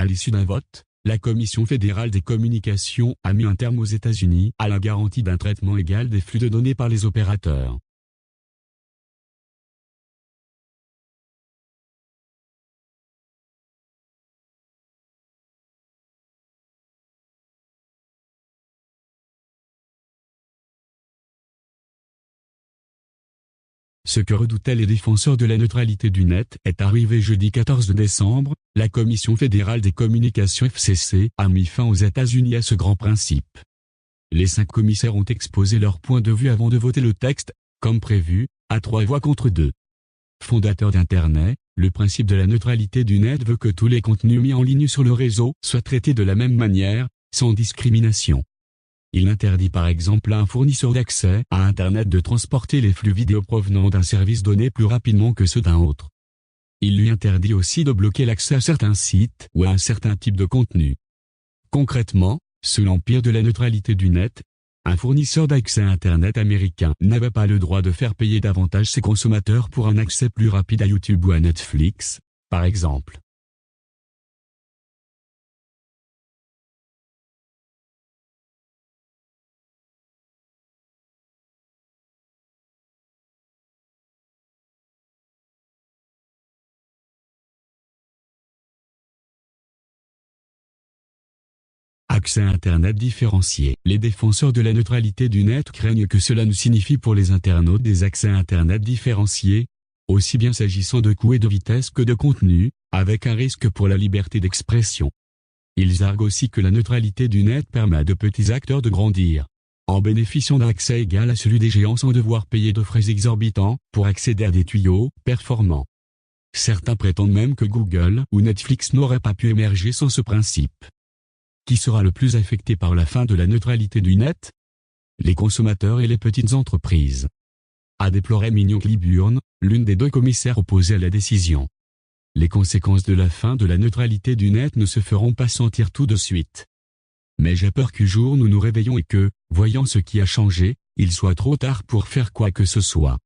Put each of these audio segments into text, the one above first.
À l'issue d'un vote, la Commission fédérale des communications a mis un terme aux États-Unis à la garantie d'un traitement égal des flux de données par les opérateurs. Ce que redoutaient les défenseurs de la neutralité du net est arrivé jeudi 14 décembre, la Commission fédérale des communications FCC a mis fin aux États-Unis à ce grand principe. Les 5 commissaires ont exposé leur point de vue avant de voter le texte, comme prévu, à 3 voix contre 2. Fondateur d'Internet, le principe de la neutralité du net veut que tous les contenus mis en ligne sur le réseau soient traités de la même manière, sans discrimination. Il interdit par exemple à un fournisseur d'accès à Internet de transporter les flux vidéo provenant d'un service donné plus rapidement que ceux d'un autre. Il lui interdit aussi de bloquer l'accès à certains sites ou à un certain type de contenu. Concrètement, sous l'empire de la neutralité du net, un fournisseur d'accès à Internet américain n'avait pas le droit de faire payer davantage ses consommateurs pour un accès plus rapide à YouTube ou à Netflix, par exemple. Accès à Internet différencié. Les défenseurs de la neutralité du net craignent que cela ne signifie pour les internautes des accès à Internet différenciés, aussi bien s'agissant de coûts et de vitesse que de contenu, avec un risque pour la liberté d'expression. Ils arguent aussi que la neutralité du net permet à de petits acteurs de grandir, en bénéficiant d'un accès égal à celui des géants sans devoir payer de frais exorbitants pour accéder à des tuyaux performants. Certains prétendent même que Google ou Netflix n'auraient pas pu émerger sans ce principe. Qui sera le plus affecté par la fin de la neutralité du net? Les consommateurs et les petites entreprises, a déploré Mignon Cliburn, l'une des 2 commissaires opposées à la décision. Les conséquences de la fin de la neutralité du net ne se feront pas sentir tout de suite. Mais j'ai peur qu'un jour nous nous réveillons et que, voyant ce qui a changé, il soit trop tard pour faire quoi que ce soit.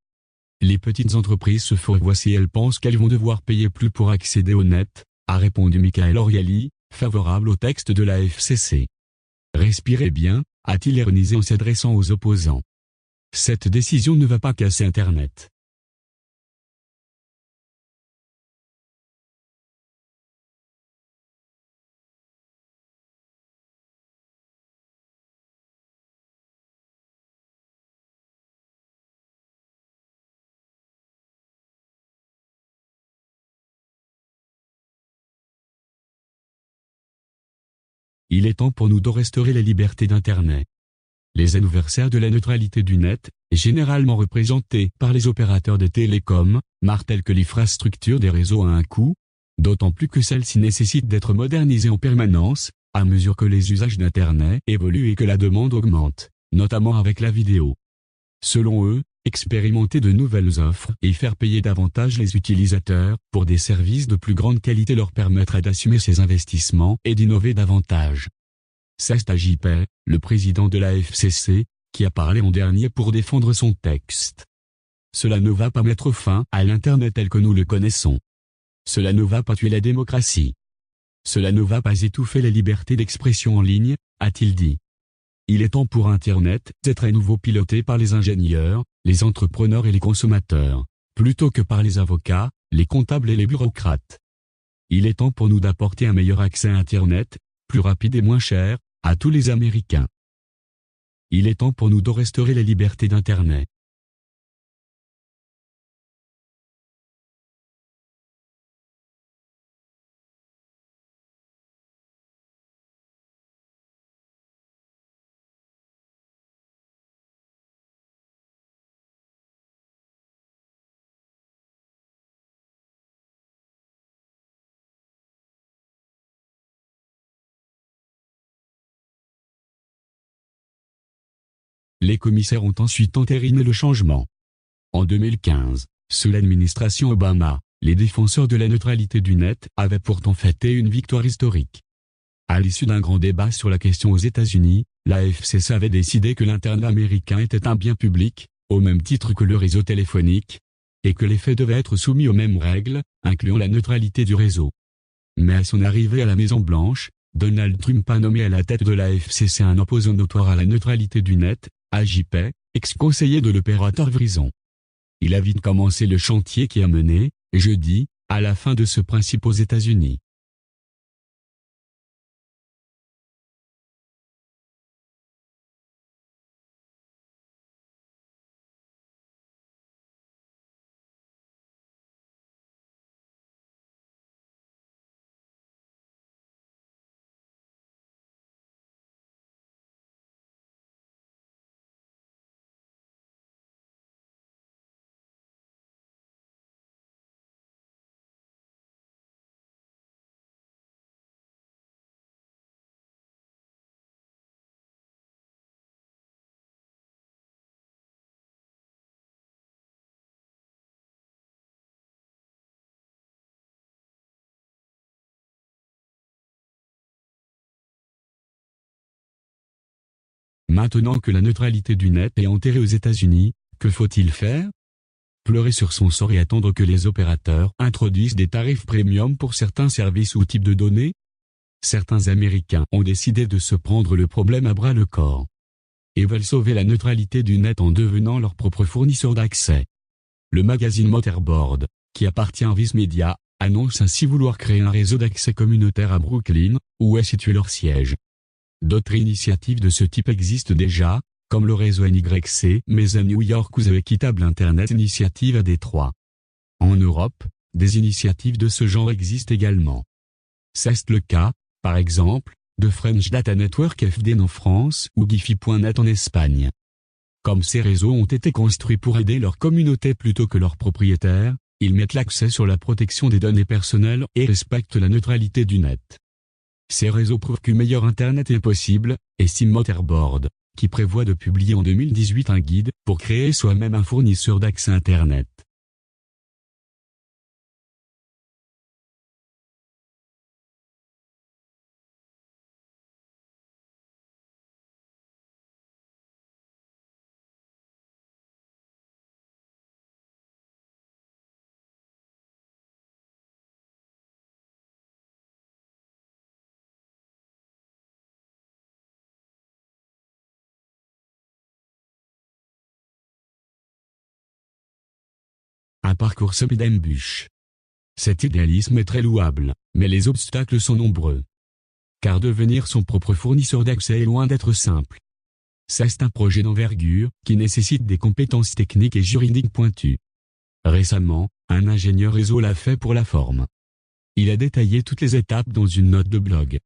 Les petites entreprises se fourvoient si elles pensent qu'elles vont devoir payer plus pour accéder au net, a répondu Michael Oriali, favorable au texte de la FCC. Respirez bien, a-t-il ironisé en s'adressant aux opposants. Cette décision ne va pas casser Internet. Il est temps pour nous de restaurer la liberté d'Internet. Les adversaires de la neutralité du net, généralement représentés par les opérateurs des télécoms, martèlent que l'infrastructure des réseaux a un coût, d'autant plus que celle-ci nécessite d'être modernisée en permanence, à mesure que les usages d'Internet évoluent et que la demande augmente, notamment avec la vidéo. Selon eux, expérimenter de nouvelles offres et faire payer davantage les utilisateurs pour des services de plus grande qualité leur permettra d'assumer ces investissements et d'innover davantage. C'est JP, le président de la FCC, qui a parlé en dernier pour défendre son texte. Cela ne va pas mettre fin à l'Internet tel que nous le connaissons. Cela ne va pas tuer la démocratie. Cela ne va pas étouffer la liberté d'expression en ligne, a-t-il dit. Il est temps pour Internet d'être à nouveau piloté par les ingénieurs, les entrepreneurs et les consommateurs, plutôt que par les avocats, les comptables et les bureaucrates. Il est temps pour nous d'apporter un meilleur accès à Internet, plus rapide et moins cher, à tous les Américains. Il est temps pour nous de restaurer la liberté d'Internet. Les commissaires ont ensuite entériné le changement. En 2015, sous l'administration Obama, les défenseurs de la neutralité du net avaient pourtant fêté une victoire historique. À l'issue d'un grand débat sur la question aux États-Unis, la FCC avait décidé que l'Internet américain était un bien public, au même titre que le réseau téléphonique, et que les faits devaient être soumis aux mêmes règles, incluant la neutralité du réseau. Mais à son arrivée à la Maison-Blanche, Donald Trump a nommé à la tête de la FCC un opposant notoire à la neutralité du net, AJP, ex-conseiller de l'opérateur Verizon. Il a vite commencé le chantier qui a mené, jeudi, à la fin de ce principe aux États-Unis. Maintenant que la neutralité du net est enterrée aux États-Unis, que faut-il faire? Pleurer sur son sort et attendre que les opérateurs introduisent des tarifs premium pour certains services ou types de données? Certains Américains ont décidé de se prendre le problème à bras-le-corps et veulent sauver la neutralité du net en devenant leur propre fournisseur d'accès. Le magazine Motherboard, qui appartient à Viz Media, annonce ainsi vouloir créer un réseau d'accès communautaire à Brooklyn, où est situé leur siège. D'autres initiatives de ce type existent déjà, comme le réseau NYC, mais à New York ou The Equitable Internet Initiative à Détroit. En Europe, des initiatives de ce genre existent également. C'est le cas, par exemple, de French Data Network FDN en France ou Giphy.net en Espagne. Comme ces réseaux ont été construits pour aider leur communauté plutôt que leurs propriétaires, ils mettent l'accès sur la protection des données personnelles et respectent la neutralité du net. Ces réseaux prouvent qu'un meilleur Internet est possible, estime Motherboard, qui prévoit de publier en 2018 un guide pour créer soi-même un fournisseur d'accès Internet. Un parcours semé d'embûches. Cet idéalisme est très louable, mais les obstacles sont nombreux. Car devenir son propre fournisseur d'accès est loin d'être simple. C'est un projet d'envergure, qui nécessite des compétences techniques et juridiques pointues. Récemment, un ingénieur réseau l'a fait pour la forme. Il a détaillé toutes les étapes dans une note de blog.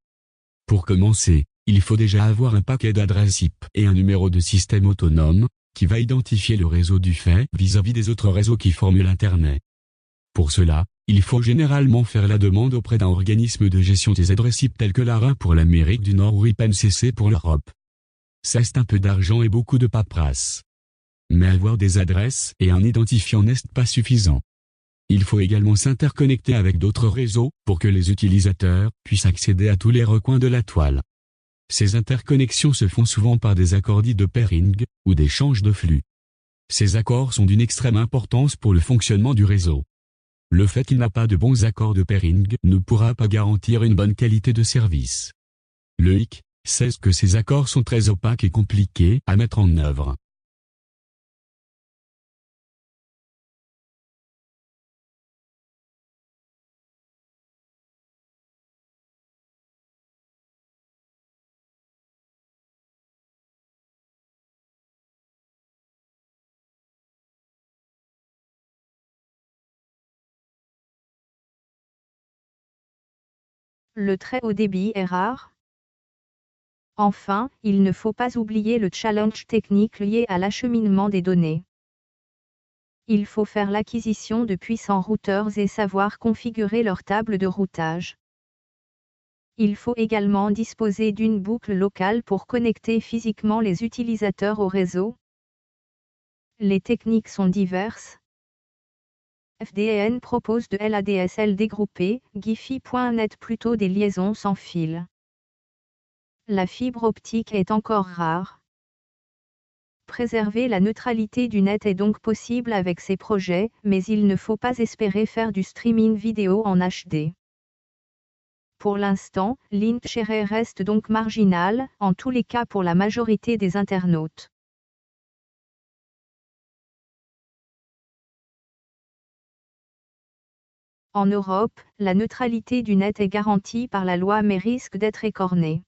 Pour commencer, il faut déjà avoir un paquet d'adresses IP et un numéro de système autonome, qui va identifier le réseau du fait vis-à-vis des autres réseaux qui forment l'Internet. Pour cela, il faut généralement faire la demande auprès d'un organisme de gestion des adresses IP tel que l'ARIN pour l'Amérique du Nord ou IPNCC pour l'Europe. C'est un peu d'argent et beaucoup de paperasse. Mais avoir des adresses et un identifiant n'est pas suffisant. Il faut également s'interconnecter avec d'autres réseaux pour que les utilisateurs puissent accéder à tous les recoins de la toile. Ces interconnexions se font souvent par des accords dits de pairing, ou d'échange de flux. Ces accords sont d'une extrême importance pour le fonctionnement du réseau. Le fait qu'il n'a pas de bons accords de pairing ne pourra pas garantir une bonne qualité de service. Le hic, c'est que ces accords sont très opaques et compliqués à mettre en œuvre. Le très haut débit est rare. Enfin, il ne faut pas oublier le challenge technique lié à l'acheminement des données. Il faut faire l'acquisition de puissants routeurs et savoir configurer leur table de routage. Il faut également disposer d'une boucle locale pour connecter physiquement les utilisateurs au réseau. Les techniques sont diverses. FDN propose de l'ADSL dégroupé, Giphy.net plutôt des liaisons sans fil. La fibre optique est encore rare. Préserver la neutralité du net est donc possible avec ces projets, mais il ne faut pas espérer faire du streaming vidéo en HD. Pour l'instant, l'intérêt reste donc marginal, en tous les cas pour la majorité des internautes. En Europe, la neutralité du net est garantie par la loi mais risque d'être écornée.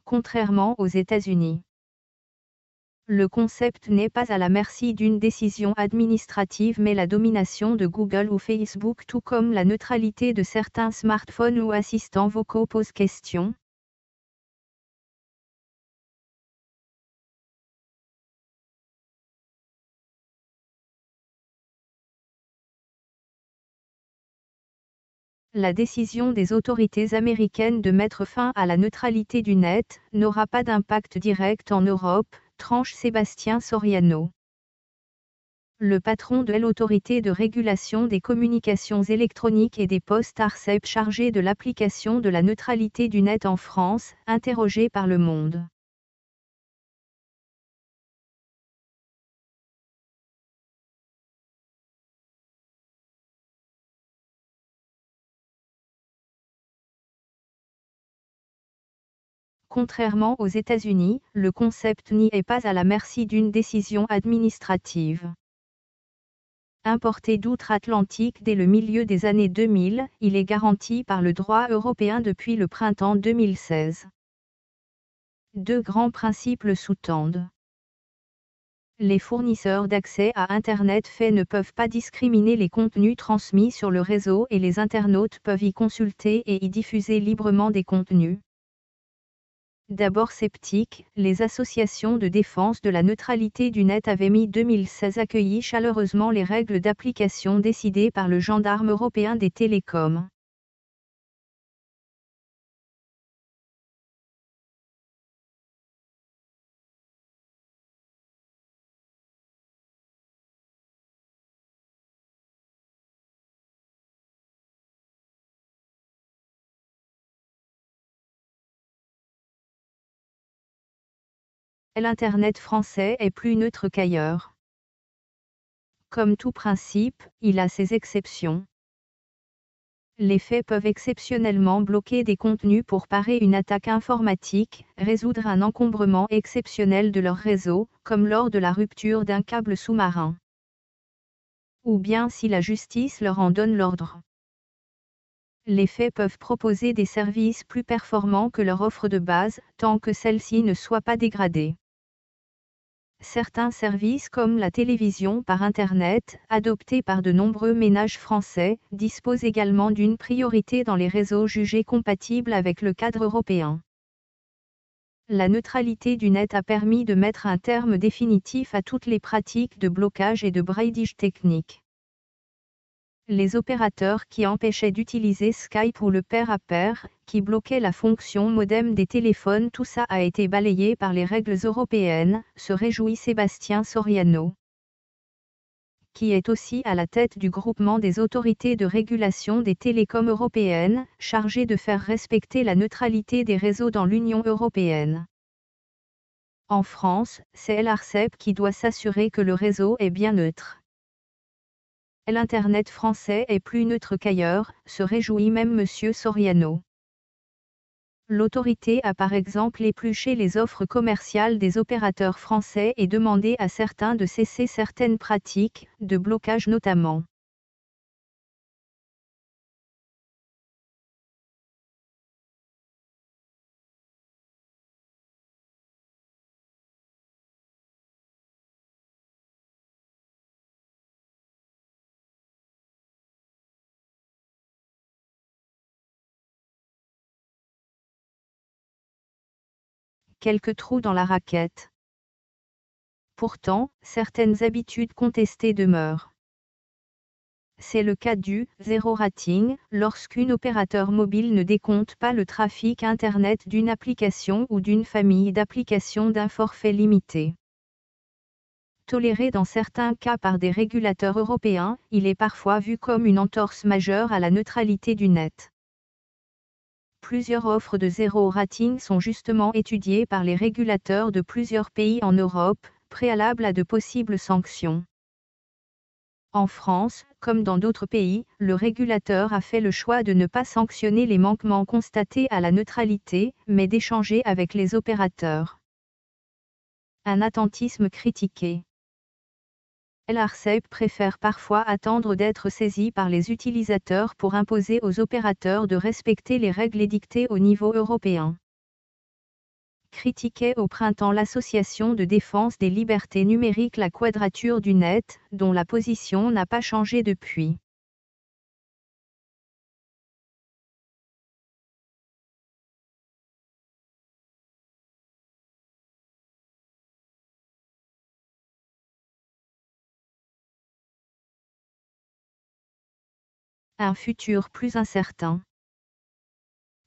Contrairement aux États-Unis. Le concept n'est pas à la merci d'une décision administrative mais la domination de Google ou Facebook tout comme la neutralité de certains smartphones ou assistants vocaux pose question. La décision des autorités américaines de mettre fin à la neutralité du net n'aura pas d'impact direct en Europe, tranche Sébastien Soriano. Le patron de l'autorité de régulation des communications électroniques et des postes ARCEP chargé de l'application de la neutralité du net en France, interrogé par Le Monde. Contrairement aux États-Unis, le concept n'y est pas à la merci d'une décision administrative. Importé d'outre-Atlantique dès le milieu des années 2000, il est garanti par le droit européen depuis le printemps 2016. Deux grands principes le sous-tendent. Les fournisseurs d'accès à Internet fait ne peuvent pas discriminer les contenus transmis sur le réseau et les internautes peuvent y consulter et y diffuser librement des contenus. D'abord sceptiques, les associations de défense de la neutralité du net avaient mi-2016 accueilli chaleureusement les règles d'application décidées par le gendarme européen des télécoms. L'Internet français est plus neutre qu'ailleurs. Comme tout principe, il a ses exceptions. Les faits peuvent exceptionnellement bloquer des contenus pour parer une attaque informatique, résoudre un encombrement exceptionnel de leur réseau, comme lors de la rupture d'un câble sous-marin. Ou bien si la justice leur en donne l'ordre. Les faits peuvent proposer des services plus performants que leur offre de base, tant que celle-ci ne soit pas dégradée. Certains services comme la télévision par Internet, adoptés par de nombreux ménages français, disposent également d'une priorité dans les réseaux jugés compatibles avec le cadre européen. La neutralité du net a permis de mettre un terme définitif à toutes les pratiques de blocage et de bridage technique. Les opérateurs qui empêchaient d'utiliser Skype ou le pair-à-pair, qui bloquaient la fonction modem des téléphones, tout ça a été balayé par les règles européennes, se réjouit Sébastien Soriano, qui est aussi à la tête du groupement des autorités de régulation des télécoms européennes, chargé de faire respecter la neutralité des réseaux dans l'Union européenne. En France, c'est l'ARCEP qui doit s'assurer que le réseau est bien neutre. L'Internet français est plus neutre qu'ailleurs, se réjouit même M. Soriano. L'autorité a par exemple épluché les offres commerciales des opérateurs français et demandé à certains de cesser certaines pratiques, de blocage notamment. Quelques trous dans la raquette. Pourtant, certaines habitudes contestées demeurent. C'est le cas du zéro rating, lorsqu'un opérateur mobile ne décompte pas le trafic Internet d'une application ou d'une famille d'applications d'un forfait limité. Toléré dans certains cas par des régulateurs européens, il est parfois vu comme une entorse majeure à la neutralité du net. Plusieurs offres de zéro rating sont justement étudiées par les régulateurs de plusieurs pays en Europe, préalable à de possibles sanctions. En France, comme dans d'autres pays, le régulateur a fait le choix de ne pas sanctionner les manquements constatés à la neutralité, mais d'échanger avec les opérateurs. Un attentisme critiqué. L'Arcep préfère parfois attendre d'être saisi par les utilisateurs pour imposer aux opérateurs de respecter les règles édictées au niveau européen. Critiquait au printemps l'association de défense des libertés numériques La Quadrature du Net, dont la position n'a pas changé depuis. Un futur plus incertain.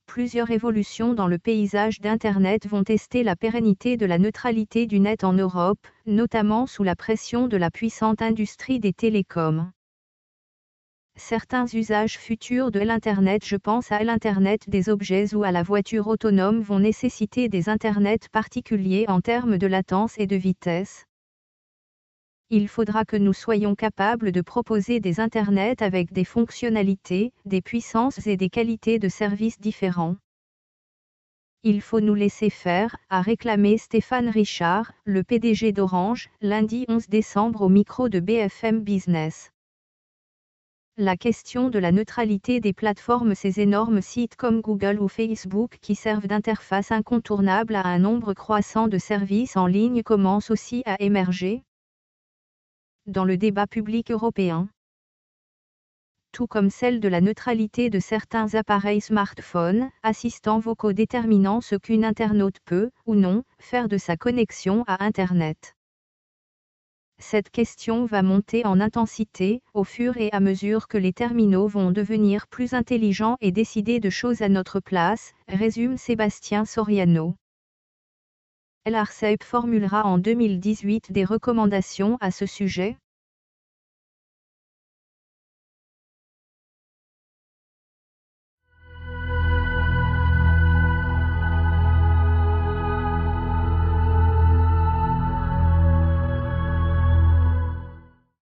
Plusieurs évolutions dans le paysage d'Internet vont tester la pérennité de la neutralité du net en Europe, notamment sous la pression de la puissante industrie des télécoms. Certains usages futurs de l'Internet, je pense à l'Internet des objets ou à la voiture autonome, vont nécessiter des Internets particuliers en termes de latence et de vitesse. Il faudra que nous soyons capables de proposer des Internets avec des fonctionnalités, des puissances et des qualités de service différents. Il faut nous laisser faire, a réclamé Stéphane Richard, le PDG d'Orange, lundi 11 décembre au micro de BFM Business. La question de la neutralité des plateformes, ces énormes sites comme Google ou Facebook qui servent d'interface incontournable à un nombre croissant de services en ligne, commence aussi à émerger dans le débat public européen. Tout comme celle de la neutralité de certains appareils smartphones, assistants vocaux déterminant ce qu'une internaute peut, ou non, faire de sa connexion à Internet. Cette question va monter en intensité, au fur et à mesure que les terminaux vont devenir plus intelligents et décider de choses à notre place, résume Sébastien Soriano. L'Arcep formulera en 2018 des recommandations à ce sujet.